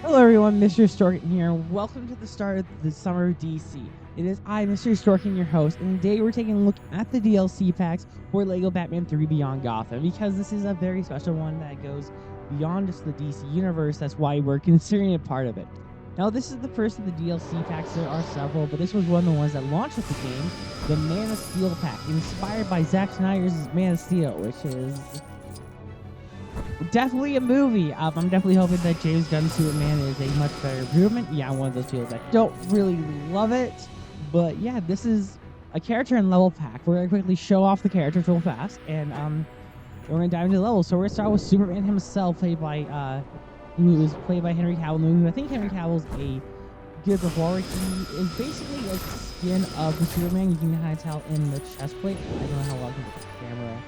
Hello everyone, Mr. Storkin here. Welcome to the start of the summer of DC. It is I, Mr. Storkin, your host, and today we're taking a look at the DLC packs for LEGO Batman 3 Beyond Gotham, because this is a very special one that goes beyond just the DC universe. That's why we're considering it part of it. Now, this is the first of the DLC packs. There are several, but this was one of the ones that launched with the game, the Man of Steel pack, inspired by Zack Snyder's Man of Steel, which is definitely a movie. I'm definitely hoping that James Gunn's Superman is a much better improvement. Yeah, I'm one of those people that don't really love it. But yeah, this is a character and level pack. We're going to quickly show off the characters real fast. And we're going to dive into the levels. So we're going to start with Superman himself, who was played by Henry Cavill in the movie. I think Henry Cavill's a good performer. He is basically like the skin of the Superman. You can kind of tell in the chest plate. I don't know how well I can put the camera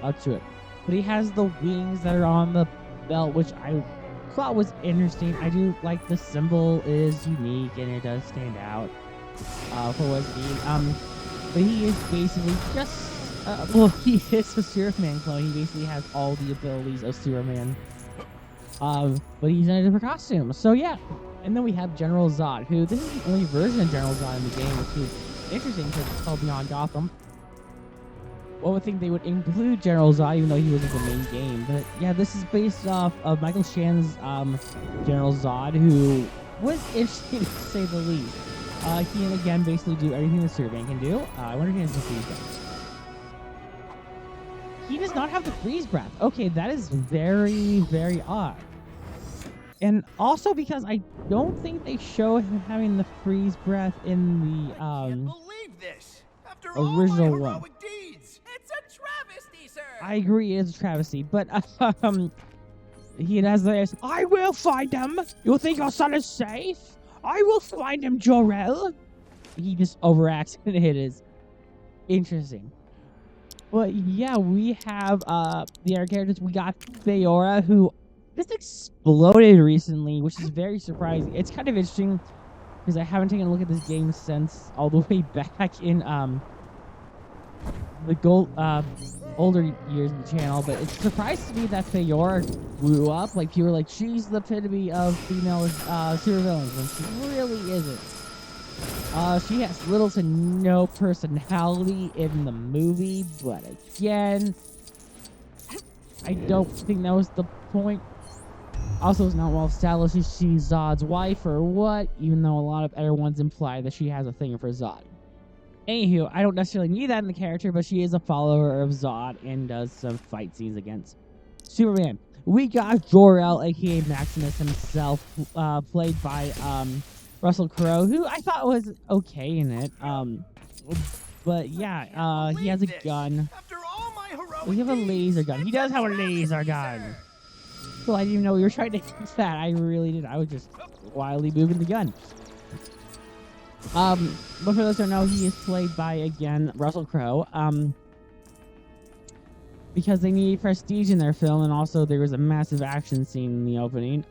up to it. But he has the wings that are on the belt, which I thought was interesting. I do like the symbol is unique and it does stand out for what it's being. But he is basically just he is a Superman clone. He basically has all the abilities of Superman. But he's in a different costume. So yeah. And then we have General Zod, who this is the only version of General Zod in the game, which is interesting because it's called Beyond Gotham. One would think they would include General Zod, even though he wasn't the main game. But yeah, this is based off of Michael Shannon's General Zod, who was interesting to say the least. He can again basically do everything the Superman can do. I wonder if he has the freeze breath. He does not have the freeze breath. Okay, that is very, very odd. And also because I don't think they show him having the freeze breath in the I can't believe this. After original all my one. heroic deeds. It's a travesty, sir. I agree, it is a travesty, but he has this. I will find him. You think your son is safe? I will find him, Jor-El. He just overacts, and it is interesting. But yeah, we have the other characters. We got Feora, who just exploded recently, which is very surprising. It's kind of interesting because I haven't taken a look at this game since all the way back in the older years of the channel, but it's surprising to me that Feora grew up. Like, people were like, she's the epitome of female supervillains, when she really isn't. She has little to no personality in the movie, but again, I don't think that was the point. Also, it's not well established if she's Zod's wife or what, even though a lot of other ones imply that she has a thing for Zod. Anywho, I don't necessarily need that in the character, but she is a follower of Zod and does some fight scenes against Superman. We got Jor-El, aka Maximus himself, played by Russell Crowe, who I thought was okay in it. But yeah, he has a gun. After all my heroic We have a laser gun. He does have a laser gun. Well, I didn't even know we were trying to use that. I really did. I was just wildly moving the gun. But for those who don't know, he is played by, again, Russell Crowe. Because they need prestige in their film, and also there was a massive action scene in the opening.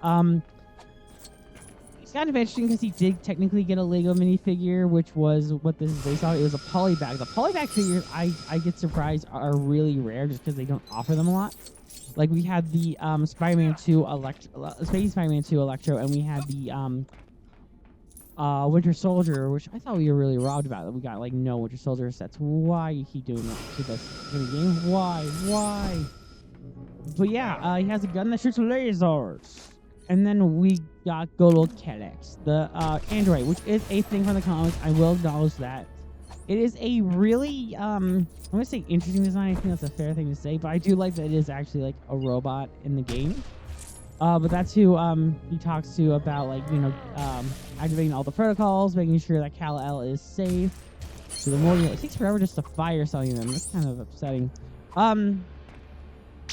It's kind of interesting because he did technically get a Lego minifigure, which was what this is based on. It was a polybag. The polybag figures, I get surprised, are really rare just because they don't offer them a lot. Like, we had the Spider-Man 2 Space Spider-Man 2 Electro, and we had the Winter Soldier, which I thought we were really robbed about. That we got like no Winter Soldier sets. Why you keep doing that to us in the game? Why? But yeah, he has a gun that shoots lasers. And then we got Gotham, the android, which is a thing from the comics. I will acknowledge that. It is a really, I'm going to say interesting design. I think that's a fair thing to say. But I do like that it is actually like a robot in the game. But that's who he talks to about, like, you know, activating all the protocols, making sure that Kal-El is safe. So the more, you know, it takes forever just to fire something them. That's kind of upsetting. But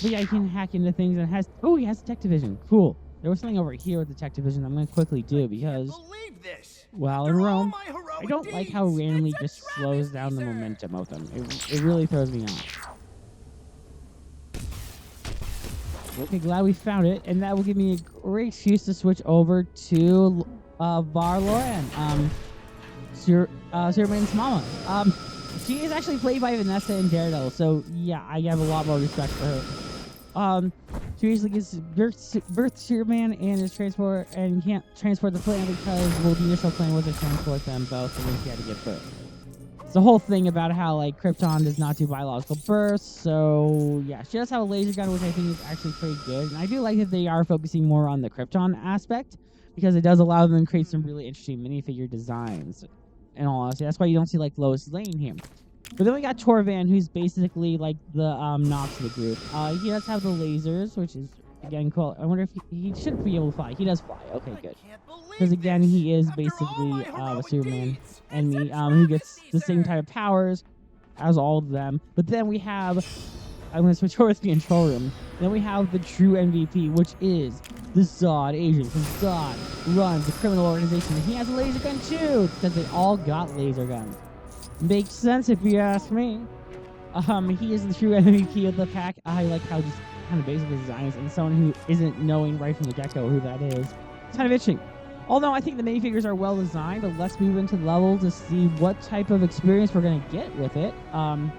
yeah, you can hack into things, and has, oh, he has detective vision. Cool. There was something over here with detective vision I'm going to quickly do because, while in Rome, I don't like how randomly just slows down the momentum of them. It really throws me off. Okay, glad we found it, and that will give me a great excuse to switch over to Var-Lauren, Superman's mama. She is actually played by Vanessa in Daredevil, so yeah, I have a lot more respect for her. She basically gives birth to Superman and his transport, and can't transport the planet because, well, the initial plan was to transport them both, and then she had to give birth. It's the whole thing about how, like, Krypton does not do biological births, so, yeah. She does have a laser gun, which I think is actually pretty good, and I do like that they are focusing more on the Krypton aspect, because it does allow them to create some really interesting minifigure designs. In all honesty, that's why you don't see, like, Lois Lane here. But then we got Torvan, who's basically like the Nox of the group. He does have the lasers, which is, again, cool. I wonder if he should be able to fly. He does fly. Okay, good. Because, again, he is basically a Superman and me, who gets the same type of powers as all of them. But then we have, I'm going to switch over to the control room. Then we have the true MVP, which is the Zod agent. Because Zod runs the criminal organization. And he has a laser gun, too, because they all got laser guns. Makes sense if you ask me. He is the true MVP of the pack. I like how just kind of basic design is, and someone who isn't knowing right from the get-go who that is. It's kind of itching. Although I think the minifigures are well designed, but let's move into the level to see what type of experience we're going to get with it. And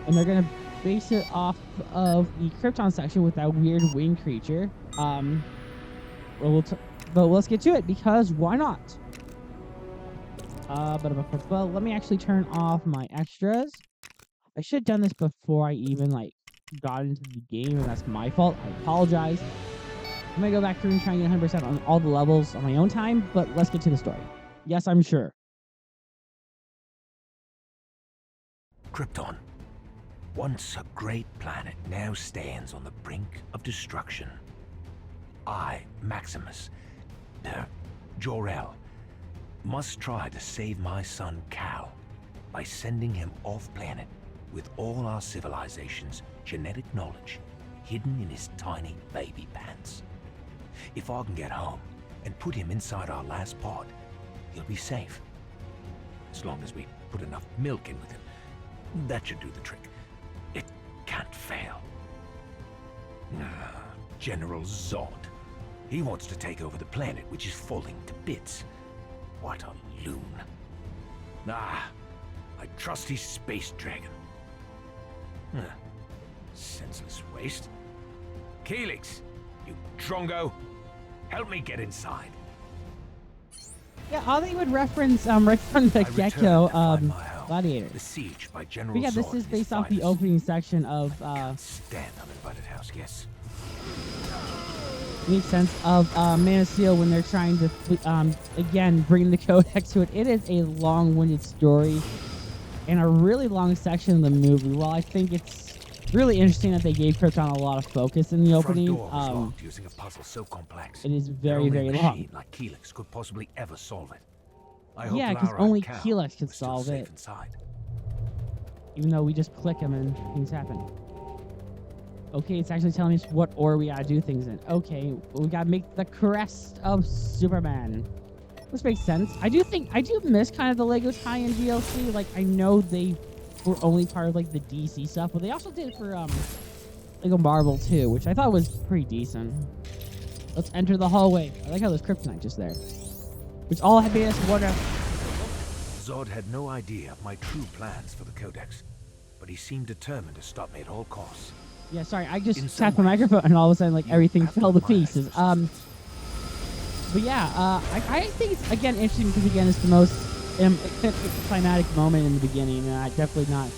they're going to base it off of the Krypton section with that weird winged creature. But let's get to it, because why not? But let me actually turn off my extras. I should have done this before I even, like, got into the game, and that's my fault. I apologize. I'm gonna go back through and try and get 100% on all the levels on my own time, but let's get to the story. Yes, I'm sure. Krypton, once a great planet, now stands on the brink of destruction. I, Maximus, Jor-El, must try to save my son Cal by sending him off-planet with all our civilization's genetic knowledge hidden in his tiny baby pants. If I can get home and put him inside our last pod, he'll be safe. As long as we put enough milk in with him, that should do the trick. It can't fail. General Zod. He wants to take over the planet, which is falling to bits. What a loon. I trust his space dragon. Senseless waste. Helix, you Drongo, help me get inside. Yeah, all they would reference right from the get-go, Gladiator. The siege by General But yeah, this Zod is and based his off the fighters. opening section of Stand uninvited house, yes. makes sense of Man of Steel when they're trying to again bring the Codex to it. It is a long-winded story and a really long section of the movie. Well, I think it's really interesting that they gave Krypton a lot of focus in the opening. Front door was locked using a puzzle so complex. It is very, that only very a long. machine like Helix could possibly ever solve it. I hope Yeah, because Lara and only Cal Helix could are still solve safe it. inside. Even though we just click them and things happen. Okay, it's actually telling us what order we gotta do things in. Okay, we gotta make the crest of Superman. Which makes sense. I do miss kind of the Lego tie-in DLC. Like, I know they were only part of, like, the DC stuff, but they also did it for, Lego Marvel, too, which I thought was pretty decent. Let's enter the hallway. I like how there's kryptonite just there. Which all had made us wonder. Zod had no idea of my true plans for the Codex, but he seemed determined to stop me at all costs. Yeah, sorry, I just In tapped some my ways, microphone and all of a sudden, like, you everything have to fell to admire his pieces. persistence. But yeah, I think it's, again, interesting because, again, it's the most climatic moment in the beginning, and definitely not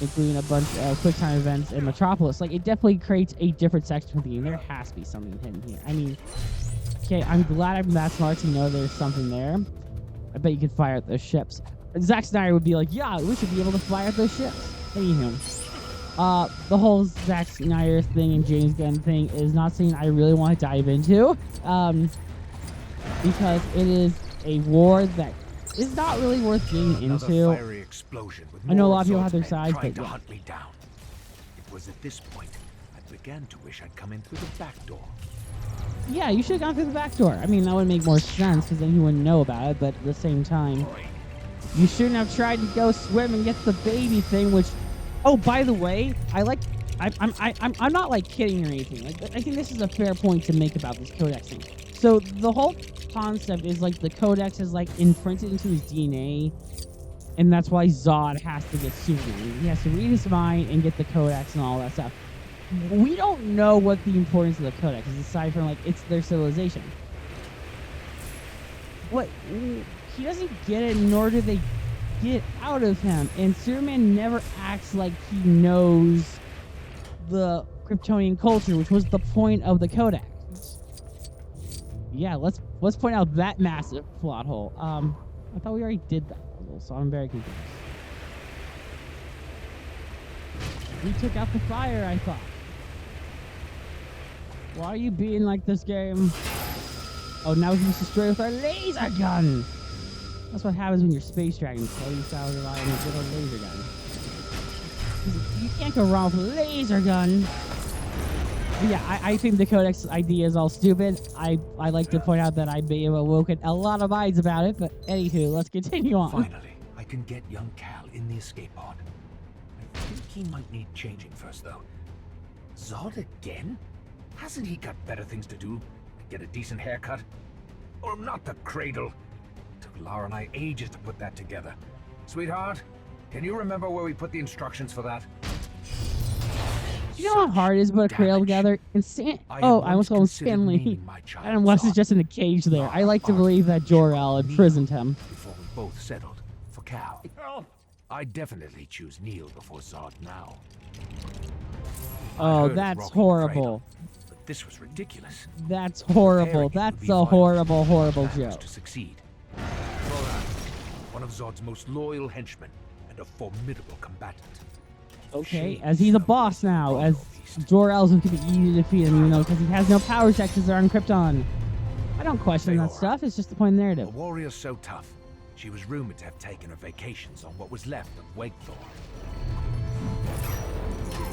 including a bunch of QuickTime events in Metropolis. Like, it definitely creates a different section of the game. There has to be something hidden here. I mean, okay, I'm glad I'm that smart to know there's something there. I bet you could fire at those ships. Zack Snyder would be like, yeah, we should be able to fire at those ships. Anywho. The whole Zack Snyder thing and James Gunn thing is not something I really want to dive into. Because it is a war that is not really worth getting Another into. fiery explosion with I know a more lot of people Zod's have their men sides, trying but to yeah. hunt me down. It was at this point I began to wish I'd come in through the back door. Yeah, you should have gone through the back door. I mean, that would make more sense because then he wouldn't know about it, but at the same time, you shouldn't have tried to go swim and get the baby thing, which, oh, by the way, I'm not like kidding or anything. Like, I think this is a fair point to make about this Codex thing. So the whole concept is like the Codex is like imprinted into his DNA, and that's why Zod has to get Superman. He has to read his mind and get the Codex and all that stuff. we don't know what the importance of the Codex is, aside from, like, it's their civilization. What? He doesn't get it, nor do they get out of him. And Superman never acts like he knows the Kryptonian culture, which was the point of the Codex. Yeah, let's point out that massive plot hole. I thought we already did that puzzle, so I'm very confused. We took out the fire, I thought. Why are you being like this game? Oh, now we can just destroy with our laser gun! That's what happens when you're Space Dragon, so you start relying on a good old laser gun. You can't go wrong with a laser gun! But yeah, I think the Codex idea is all stupid. I like to point out that I may have awoken a lot of minds about it, but anywho, let's continue on. Finally, I can get young Cal in the escape pod. I think he might need changing first, though. Zod again? Hasn't he got better things to do? Get a decent haircut? Or not the cradle? Took Lara and I ages to put that together. Sweetheart, can you remember where we put the instructions for that? You know how hard it is to put a cradle together? And I almost called him Stanley. Adam West is just in a cage there. I like to believe that Jor-El imprisoned him. Before we both settled for Cal. I'd definitely choose Neil before Zod now. Oh, that's horrible. But this was ridiculous. That's horrible. That's a horrible, horrible joke. To succeed. One of Zod's most loyal henchmen and a formidable combatant. Okay, as he's a boss now, as Jor-El's going to be easy to defeat him, because he has no power sectors that are on Krypton. I don't question that stuff, it's just the point of the narrative. A warrior so tough, she was rumored to have taken her vacations on what was left of Wakethor.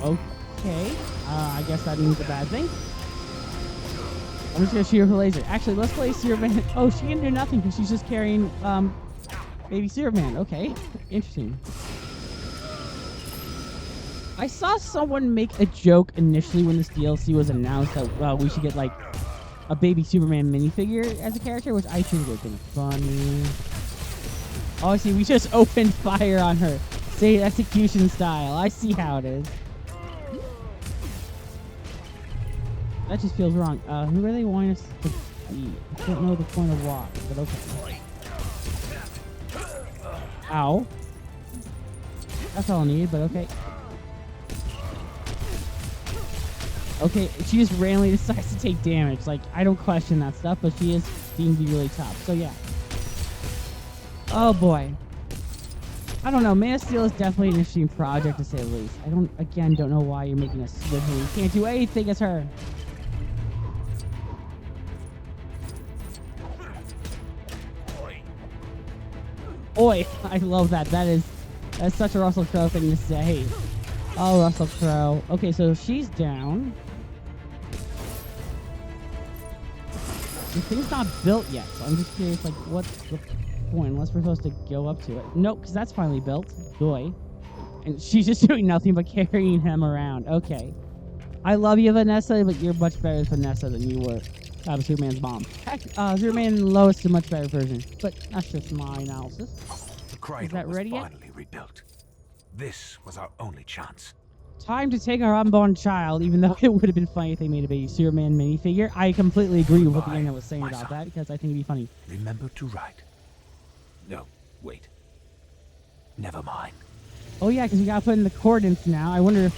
Okay, I guess that means a bad thing. I'm just going to shoot her with a laser. Actually, let's play Superman. Oh, she can do nothing because she's just carrying, baby Superman. Okay, interesting. I saw someone make a joke initially when this DLC was announced that we should get, like, a baby Superman minifigure as a character, which I think would have been funny. Oh, I see. We just opened fire on her. Say execution style. I see how it is. That just feels wrong. Who are they wanting us to be? I don't know the point of why, but okay. Ow. That's all I need, but okay. Okay, she just randomly decides to take damage. Like, I don't question that stuff, but she is deemed to be really tough. So, yeah. Oh, boy. I don't know. Man of Steel is definitely an interesting project, to say the least. I don't know why you're making us swim here. You can't do anything as her. Oi. I love that. That's such a Russell Crowe thing to say. Oh, Russell Crowe. Okay, so she's down. The thing's not built yet, so I'm just curious, like, what's the point? Unless we're supposed to go up to it. Nope, because that's finally built. Boy. And she's just doing nothing but carrying him around. Okay. I love you, Vanessa, but you're much better Vanessa than you were Superman's mom. Heck, Superman and Lois is a much better version. But that's just my analysis. The cradle was finally rebuilt. This was our only chance. Time to take our unborn child, even though it would have been funny if they made a baby Superman minifigure. I completely agree with what the internet was saying about that, because I think it'd be funny. Remember to write. No, wait. Never mind. Oh yeah, because we gotta put in the coordinates now. I wonder if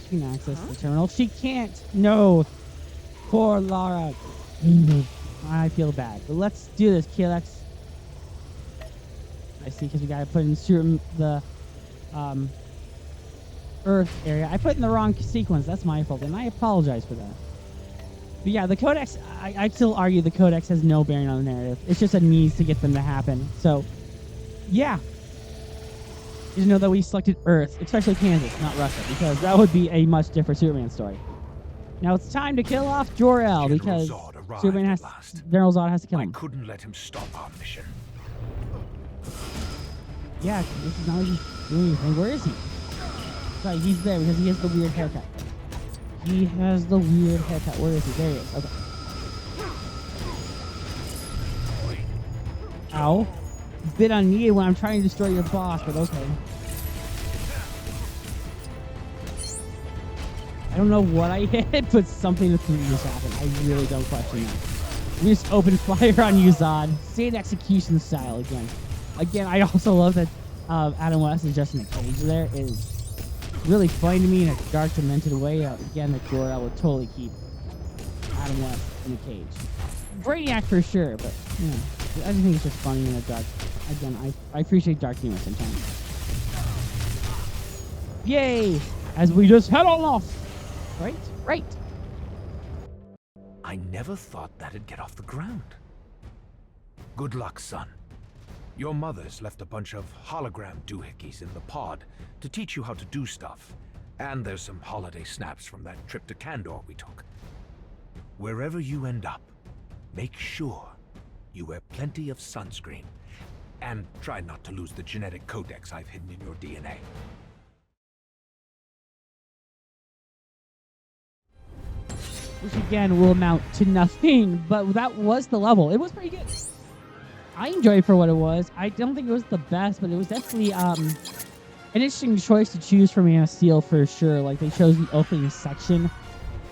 she can access the terminal. She can't! No! Poor Lara. I feel bad. But let's do this, Kelex. I see, because we gotta put in the Earth area. I put in the wrong sequence. That's my fault, and I apologize for that. But yeah, the Codex, I still argue the Codex has no bearing on the narrative. It's just a means to get them to happen. So, yeah. Just know that we selected Earth, especially Kansas, not Russia, because that would be a much different Superman story. Now it's time to kill off Jor-El, because General Zod has to kill him. I couldn't let him stop our mission. Yeah, this is not like he's doing anything. Where is he? Right, he's there because he has the weird haircut. He has the weird haircut. Where is he? There he is. Okay. Ow. Bit unneeded when I'm trying to destroy your boss, but okay. I don't know what I hit, but something with 3 just happened. I really don't question that. We just opened fire on you, Zod. Same execution style again. Again, I also love that Adam West is just in a cage there. It is really funny to me in a dark, demented way. Again, that Jor-El would totally keep Adam West in a cage. Brainiac for sure, but you know, I just think it's just funny in a dark. Again, I appreciate dark humor sometimes. Yay! As we just head on off. Right? Right. I never thought that'd get off the ground. Good luck, son. Your mother's left a bunch of hologram doohickeys in the pod to teach you how to do stuff. And there's some holiday snaps from that trip to Kandor we took. Wherever you end up, make sure you wear plenty of sunscreen. And try not to lose the genetic codex I've hidden in your DNA. Which again will amount to nothing, but that was the level. It was pretty good. I enjoyed it for what it was. I don't think it was the best, but it was definitely an interesting choice to choose for Man of Steel for sure. Like, they chose the opening section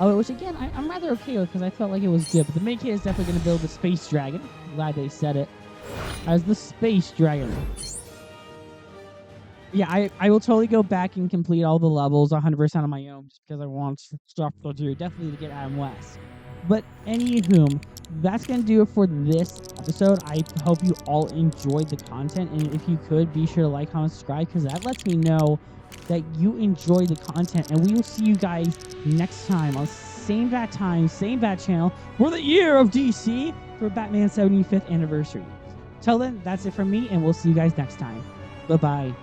of it, which again, I'm rather okay with because I felt like it was good. But the main kid is definitely going to build the Space Dragon. Glad they said it as the Space Dragon. Yeah, I will totally go back and complete all the levels 100% on my own just because I want stuff to do, definitely to get Adam West. But anywho, that's going to do it for this episode. I hope you all enjoyed the content, and if you could, be sure to like, comment, subscribe, because that lets me know that you enjoy the content, and we will see you guys next time on same bat time, same bat channel for the year of DC for Batman's 75th anniversary. Till then, that's it from me, and we'll see you guys next time. Bye-bye.